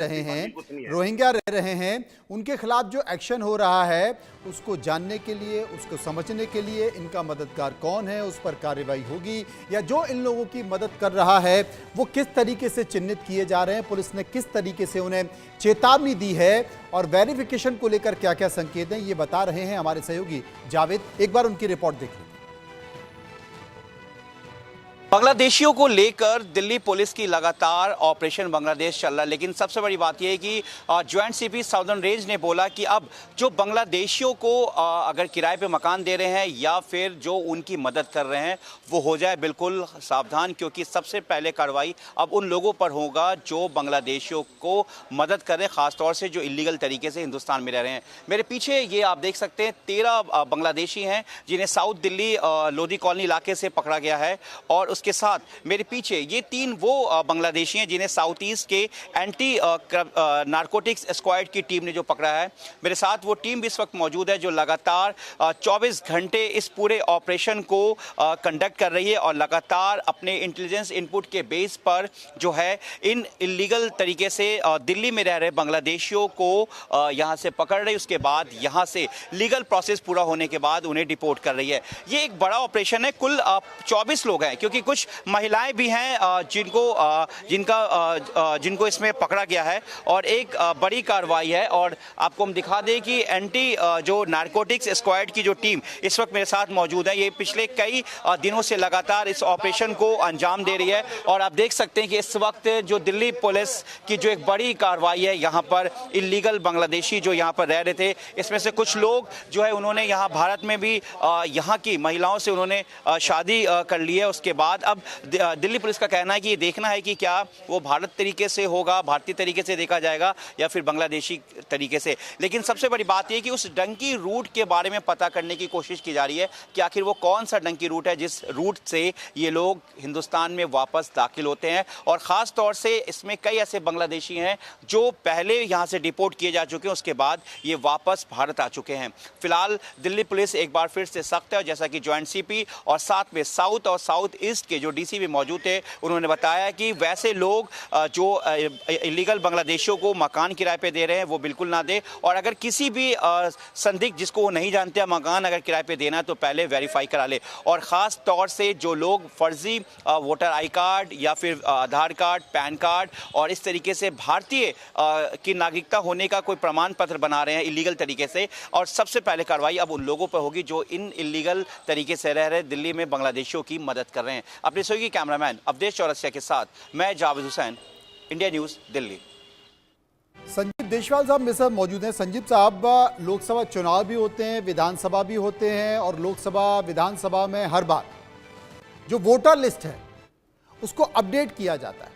रहे हैं, रोहिंग्या रह रहे हैं, उनके खिलाफ जो एक्शन हो रहा है उसको जानने के लिए, उसको समझने के लिए इनका मददगार कौन है, उस पर कार्रवाई होगी, या जो इन लोगों की मदद कर रहा है वो किस तरीके से चिन्हित किए जा रहे हैं, पुलिस ने किस तरीके से उन्हें चेतावनी दी है और वेरिफिकेशन को लेकर क्या क्या संकेत हैं, ये बता रहे हैं हमारे सहयोगी जावेद। एक बार उनकी रिपोर्ट देख लीजिए। बांग्लादेशियों को लेकर दिल्ली पुलिस की लगातार ऑपरेशन बांग्लादेश चल रहा है, लेकिन सबसे बड़ी बात यह है कि ज्वाइंट सीपी साउदर्न रेंज ने बोला कि अब जो बांग्लादेशियों को अगर किराए पे मकान दे रहे हैं या फिर जो उनकी मदद कर रहे हैं वो हो जाए बिल्कुल सावधान, क्योंकि सबसे पहले कार्रवाई अब उन लोगों पर होगा जो बांग्लादेशियों को मदद कर रहे हैं, खासतौर से जो इलीगल तरीके से हिंदुस्तान में रह रहे हैं। मेरे पीछे ये आप देख सकते हैं 13 बांग्लादेशी हैं जिन्हें साउथ दिल्ली लोधी कॉलोनी इलाके से पकड़ा गया है, और उसके साथ मेरे पीछे ये 3 वो बांग्लादेशी हैं जिन्हें साउथ ईस्ट के एंटी नारकोटिक्स स्क्वाड की टीम ने जो पकड़ा है। मेरे साथ वो टीम भी इस वक्त मौजूद है जो लगातार 24 घंटे इस पूरे ऑपरेशन को कंडक्ट कर रही है और लगातार अपने इंटेलिजेंस इनपुट के बेस पर जो है इन इलीगल तरीके से दिल्ली में रह रहे बांग्लादेशियों को यहां से पकड़ रही, उसके बाद यहां से लीगल प्रोसेस पूरा होने के बाद उन्हें डिपोर्ट कर रही है। ये एक बड़ा ऑपरेशन है, कुल 24 लोग हैं, क्योंकि कुछ महिलाएं भी हैं जिनको इसमें पकड़ा गया है, और एक बड़ी कार्रवाई है। और आपको हम दिखा दें कि एंटी जो नारकोटिक्स स्क्वाड की जो टीम इस वक्त मेरे साथ मौजूद है, ये पिछले कई दिनों से लगातार इस ऑपरेशन को अंजाम दे रही है। और आप देख सकते हैं कि इस वक्त जो दिल्ली पुलिस की जो एक बड़ी कार्रवाई है, यहाँ पर इलीगल बांग्लादेशी जो यहाँ पर रह रहे थे, इसमें से कुछ लोग जो है उन्होंने यहाँ भारत में भी यहाँ की महिलाओं से उन्होंने शादी कर ली है। उसके बाद अब दिल्ली पुलिस का कहना है कि ये देखना है कि क्या वो भारत तरीके से होगा, भारतीय तरीके से देखा जाएगा या फिर बांग्लादेशी तरीके से। लेकिन सबसे बड़ी बात यह कि उस डंकी रूट के बारे में पता करने की कोशिश की जा रही है कि आखिर वो कौन सा डंकी रूट है जिस रूट से ये लोग हिंदुस्तान में वापस दाखिल होते हैं। और ख़ास तौर से इसमें कई ऐसे बांग्लादेशी हैं जो पहले यहाँ से डिपोर्ट किए जा चुके हैं, उसके बाद ये वापस भारत आ चुके हैं। फिलहाल दिल्ली पुलिस एक बार फिर से सख्त है, और जैसा कि ज्वाइंट सीपी और साथ में साउथ और साउथ ईस्ट के जो डीसी भी मौजूद थे, उन्होंने बताया कि वैसे लोग जो इलीगल बांग्लादेशियों को मकान किराए पे दे रहे हैं वो बिल्कुल ना दे, और अगर किसी भी संदिग्ध जिसको वो नहीं जानते मकान अगर किराए पे देना है तो पहले वेरीफाई करा ले। और ख़ास तौर से जो लोग फर्जी वोटर आई कार्ड या फिर आधार कार्ड, पैन कार्ड और इस तरीके से भारतीय की नागरिकता होने का कोई प्रमाण पत्र बना रहे हैं इलीगल तरीके से, और सबसे पहले कार्रवाई अब उन लोगों पर होगी जो इन इलीगल तरीके से रह रहे दिल्ली में बांग्लादेशियों की मदद कर रहे हैं। अपने सहयोगी कैमरामैन अवधेश चौरसिया के साथ मैं जावेद हुसैन, इंडिया न्यूज़ दिल्ली। संजीव देशवाल साहब मेरे साथ मौजूद हैं। संजीव साहब, लोकसभा चुनाव भी होते हैं, विधानसभा भी होते हैं, और लोकसभा विधानसभा में हर बार जो वोटर लिस्ट है उसको अपडेट किया जाता है,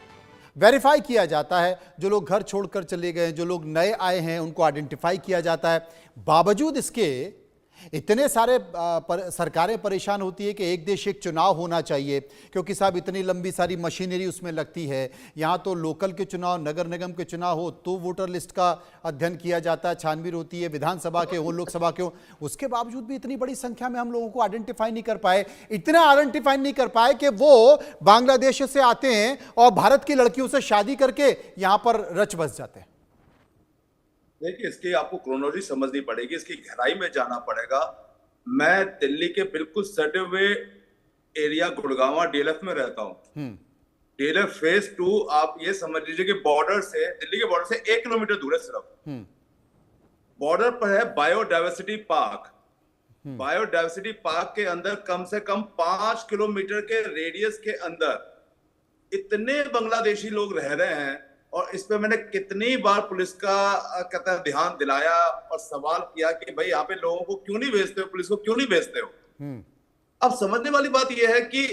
वेरीफाई किया जाता है। जो लोग घर छोड़कर चले गए, जो लोग नए आए हैं, उनको आइडेंटिफाई किया जाता है। बावजूद इसके इतने सारे सरकारें परेशान होती है कि एक देश एक चुनाव होना चाहिए, क्योंकि साहब इतनी लंबी सारी मशीनरी उसमें लगती है। यहाँ तो लोकल के चुनाव, नगर निगम के चुनाव हो तो वोटर लिस्ट का अध्ययन किया जाता है, छानबीन होती है, विधानसभा के हो, लोकसभा के हो। उसके बावजूद भी इतनी बड़ी संख्या में हम लोगों को आइडेंटिफाई नहीं कर पाए, इतना आइडेंटिफाई नहीं कर पाए कि वो बांग्लादेश से आते हैं और भारत की लड़कियों से शादी करके यहाँ पर रच बस जाते हैं। देखिए, इसकी आपको क्रोनोलॉजी समझनी पड़ेगी, इसकी गहराई में जाना पड़ेगा। मैं दिल्ली के बिल्कुल सटे हुए एरिया गुड़गांव डीएलएफ में रहता हूँ। डीएलएफ फेज 2 आप ये समझ लीजिए कि बॉर्डर से, दिल्ली के बॉर्डर से 1 किलोमीटर दूर है सिर्फ। बॉर्डर पर है बायोडाइवर्सिटी पार्क। बायोडाइवर्सिटी पार्क के अंदर कम से कम 5 किलोमीटर के रेडियस के अंदर इतने बांग्लादेशी लोग रह रहे हैं, और इस पे मैंने कितनी बार पुलिस का कहता है ध्यान दिलाया और सवाल किया कि भाई यहाँ पे लोगों को क्यों नहीं भेजते हो, पुलिस को क्यों नहीं भेजते हो। अब समझने वाली बात यह है कि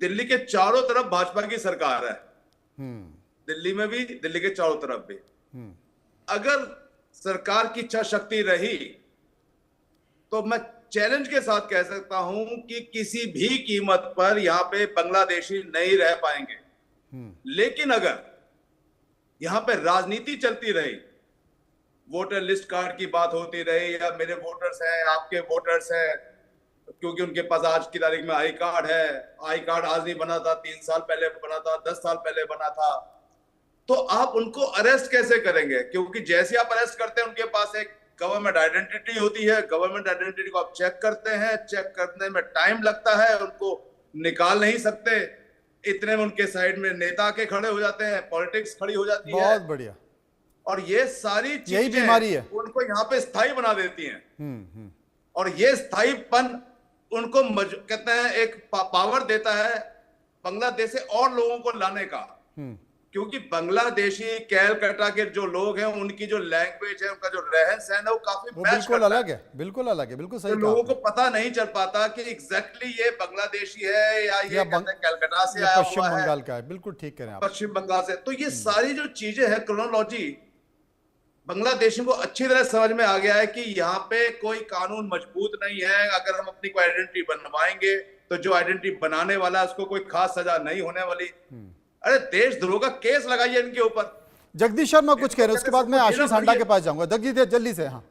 दिल्ली के चारों तरफ भाजपा की सरकार है, दिल्ली में भी, दिल्ली के चारों तरफ भी। अगर सरकार की इच्छा शक्ति रही तो मैं चैलेंज के साथ कह सकता हूं कि किसी भी कीमत पर यहाँ पे बांग्लादेशी नहीं रह पाएंगे। लेकिन अगर यहां पे राजनीति चलती रही, वोटर लिस्ट कार्ड की बात होती रही, या मेरे वोटर्स हैं, आपके वोटर्स हैं, क्योंकि उनके पास आज की तारीख में आई कार्ड है, आई कार्ड आज नहीं बना था, 3 साल पहले बना था, 10 साल पहले बना था, तो आप उनको अरेस्ट कैसे करेंगे? क्योंकि जैसे आप अरेस्ट करते हैं उनके पास एक गवर्नमेंट आइडेंटिटी होती है, गवर्नमेंट आइडेंटिटी को आप चेक करते हैं, चेक करने में टाइम लगता है, उनको निकाल नहीं सकते, इतने में उनके साइड में नेता के खड़े हो जाते हैं, पॉलिटिक्स खड़ी हो जाती है। बहुत बढ़िया। और ये सारी यही बीमारी है, उनको यहाँ पे स्थायी बना देती हैं। और ये स्थायीपन उनको कहते हैं एक पावर देता है बांग्लादेश से और लोगों को लाने का। क्योंकि बांग्लादेशी कैलकाटा के जो लोग हैं उनकी जो लैंग्वेज है, उनका जो रहन सहन है, वो काफी बिल्कुल अलग है, बिल्कुल अलग है, बिल्कुल सही। तो लोगों को पता नहीं चल पाता कि एग्जैक्टली ये बांग्लादेशी है या ये कैलकाटा से आया हुआ है, पश्चिम बंगाल का है। बिल्कुल ठीक करें आप, पश्चिम बंगाल से। तो ये सारी जो चीजें हैं, क्रोनोलॉजी बांग्लादेशियों को अच्छी तरह समझ में आ गया है कि यहाँ पे कोई कानून मजबूत नहीं है। अगर हम अपनी कोई आइडेंटिटी बनवाएंगे तो जो आइडेंटिटी बनाने वाला है उसको कोई खास सजा नहीं होने वाली। अरे देशद्रोह का केस लगाइए इनके ऊपर। जगदीश शर्मा कुछ कह रहे हैं, उसके बाद मैं आशीष हांडा के पास जाऊंगा। जगदीश जल्दी से। हाँ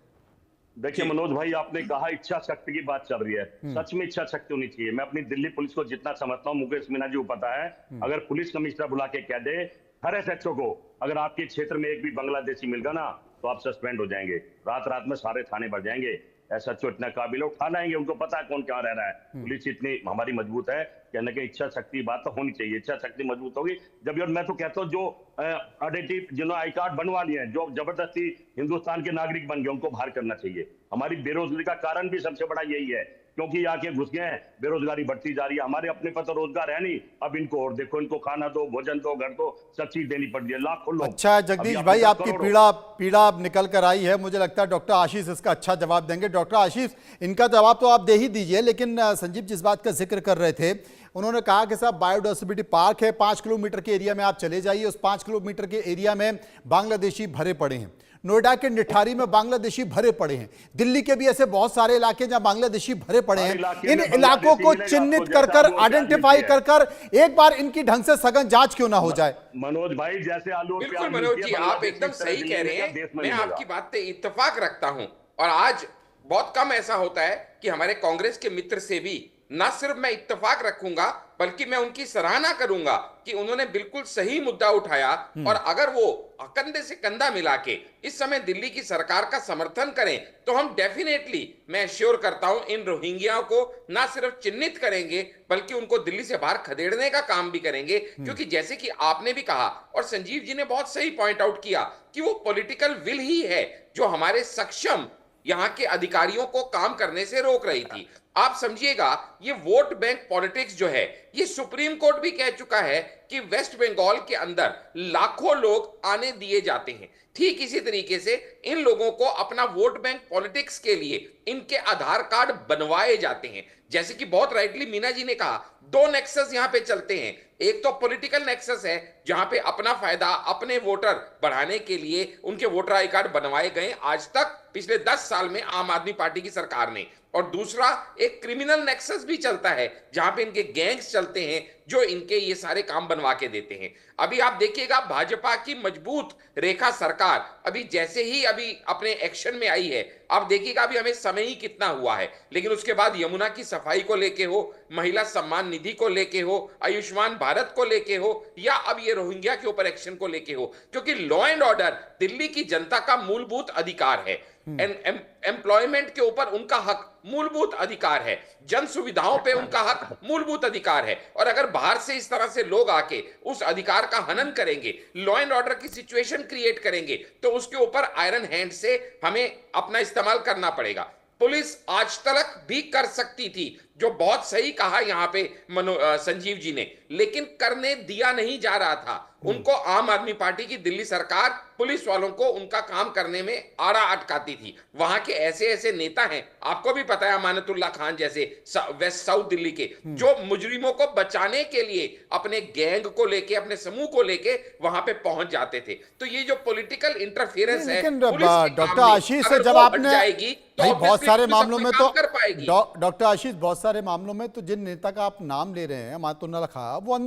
देखिए मनोज भाई, आपने कहा इच्छा शक्ति की बात चल रही है। सच में इच्छा शक्ति होनी चाहिए। मैं अपनी दिल्ली पुलिस को जितना समझता हूँ, मुकेश मीना जी को पता है, अगर पुलिस कमिश्नर बुला के कह दे हर एसएचओ को अगर आपके क्षेत्र में एक भी बांग्लादेशी मिल गया ना तो आप सस्पेंड हो जाएंगे। रात रात में सारे थाने भर जाएंगे। एसएचओ इतना काबिल है, उठा लाएंगे, उनको पता है कौन क्या रह रहा है। पुलिस इतनी हमारी मजबूत है, कहने की इच्छा शक्ति बात तो होनी चाहिए। इच्छा शक्ति मजबूत होगी जब। और मैं तो कहता हूँ जो आइडेंटिटी जिन्होंने आई कार्ड बनवा लिए हैं, जो जबरदस्ती हिंदुस्तान के नागरिक बन गए, उनको बाहर करना चाहिए। हमारी बेरोजगारी का कारण भी सबसे बड़ा यही है, क्योंकि यहाँ के घुस गए हैं, बेरोजगारी बढ़ती जा रही है। हमारे अपने पर तो रोजगार है नहीं, अब इनको और देखो, इनको खाना दो, भोजन दो, घर दो, सब चीज देनी पड़ रही है। लाखों लोग। अच्छा जगदीश भाई, आपकी पीड़ा अब निकल कर आई है। मुझे लगता है डॉक्टर आशीष इसका अच्छा जवाब देंगे। डॉक्टर आशीष, इनका जवाब तो आप दे ही दीजिए, लेकिन संजीव जिस बात का जिक्र कर रहे थे, उन्होंने कहा कि साहब बायोडायवर्सिटी पार्क है, 5 किलोमीटर के एरिया में आप चले जाइए, उस 5 किलोमीटर के एरिया में बांग्लादेशी भरे पड़े हैं। नोएडा के निठारी में बांग्लादेशी भरे पड़े हैं। दिल्ली के भी ऐसे बहुत सारे इलाके जहां बांग्लादेशी भरे पड़े हैं। इन इलाकों को चिन्हित कर कर, आइडेंटिफाई कर कर एक बार इनकी ढंग से सघन जांच क्यों ना हो जाए? मनोज भाई जैसे आलू। बिल्कुल मनोज जी, आप एकदम सही कह रहे हैं। मैं आपकी बात से इत्तेफाक रखता हूं। और आज बहुत कम ऐसा होता है कि हमारे कांग्रेस के मित्र से भी ना सिर्फ मैं इत्तेफाक रखूंगा बल्कि मैं उनकी सराहना करूंगा कि उन्होंने बिल्कुल सही मुद्दा उठाया। और अगर वो कंधे से कंधा मिला के इस समय दिल्ली की सरकार का समर्थन करें तो हम डेफिनेटली, मैं श्योर करता हूं, इन रोहिंग्या को ना सिर्फ चिन्हित करेंगे बल्कि उनको दिल्ली से बाहर खदेड़ने का काम भी करेंगे। क्योंकि जैसे कि आपने भी कहा और संजीव जी ने बहुत सही पॉइंट आउट किया कि वो पॉलिटिकल विल ही है जो हमारे सक्षम यहाँ के अधिकारियों को काम करने से रोक रही थी। आप समझिएगा, ये वोट बैंक पॉलिटिक्स जो है, ये सुप्रीम कोर्ट भी कह चुका है कि वेस्ट बंगाल के अंदर लाखों लोग आने दिए जाते हैं। ठीक इसी तरीके से इन लोगों को अपना वोट बैंक पॉलिटिक्स के लिए इनके आधार कार्ड बनवाए जाते हैं। जैसे कि बहुत राइटली मीना जी ने कहा, 2 नेक्सस यहां पे चलते हैं। एक तो पॉलिटिकल नेक्सस है जहां पे अपना फायदा, अपने वोटर बढ़ाने के लिए उनके वोटर आई कार्ड बनवाए गए आज तक पिछले 10 साल में आम आदमी पार्टी की सरकार ने। और दूसरा एक क्रिमिनल नेक्सस भी चलता है जहां पे इनके गैंग्स चलते हैं जो इनके ये सारे काम बनवा के देते हैं। अभी आप देखिएगा, भाजपा की मजबूत रेखा सरकार अभी जैसे ही अभी अपने एक्शन में आई है, आप देखिएगा अभी हमें समय ही कितना हुआ है, लेकिन उसके बाद यमुना की सफाई को लेके हो, महिला सम्मान निधि को लेके हो, आयुष्मान भारत को लेके हो, या अब ये रोहिंग्या के ऊपर एक्शन को लेके हो। क्योंकि लॉ एंड ऑर्डर दिल्ली की जनता का मूलभूत अधिकार है। एम्प्लॉयमेंट के ऊपर उनका हक मूलभूत अधिकार है, जन सुविधाओं पे उनका हक मूलभूत अधिकार है। और अगर बाहर से इस तरह से लोग आके उस अधिकार का हनन करेंगे, लॉ एंड ऑर्डर की सिचुएशन क्रिएट करेंगे, तो उसके ऊपर आयरन हैंड से हमें अपना इस्तेमाल करना पड़ेगा। पुलिस आज तक भी कर सकती थी, जो बहुत सही कहा यहां पे संजीव जी ने, लेकिन करने दिया नहीं जा रहा था उनको। आम आदमी पार्टी की दिल्ली सरकार पुलिस वालों को उनका काम करने में आड़ा अटकाती थी। वहां के ऐसे ऐसे नेता हैं, आपको भी पता है, अमानतुल्लाह खान जैसे वेस्ट साउथ दिल्ली के, जो मुजरिमों को बचाने के लिए अपने गैंग को लेके, अपने समूह को लेके वहां पे पहुंच जाते थे। तो ये जो पॉलिटिकल इंटरफेरेंस है, डॉक्टर आशीष से जब आपने जाएगी तो बहुत सारे मामलों में तो कर पाएगी। डॉक्टर आशीष, बहुत सारे मामलों में तो जिन नेता का आप नाम ले रहे हैं, अमानतुल्लाह खान, वो अंदर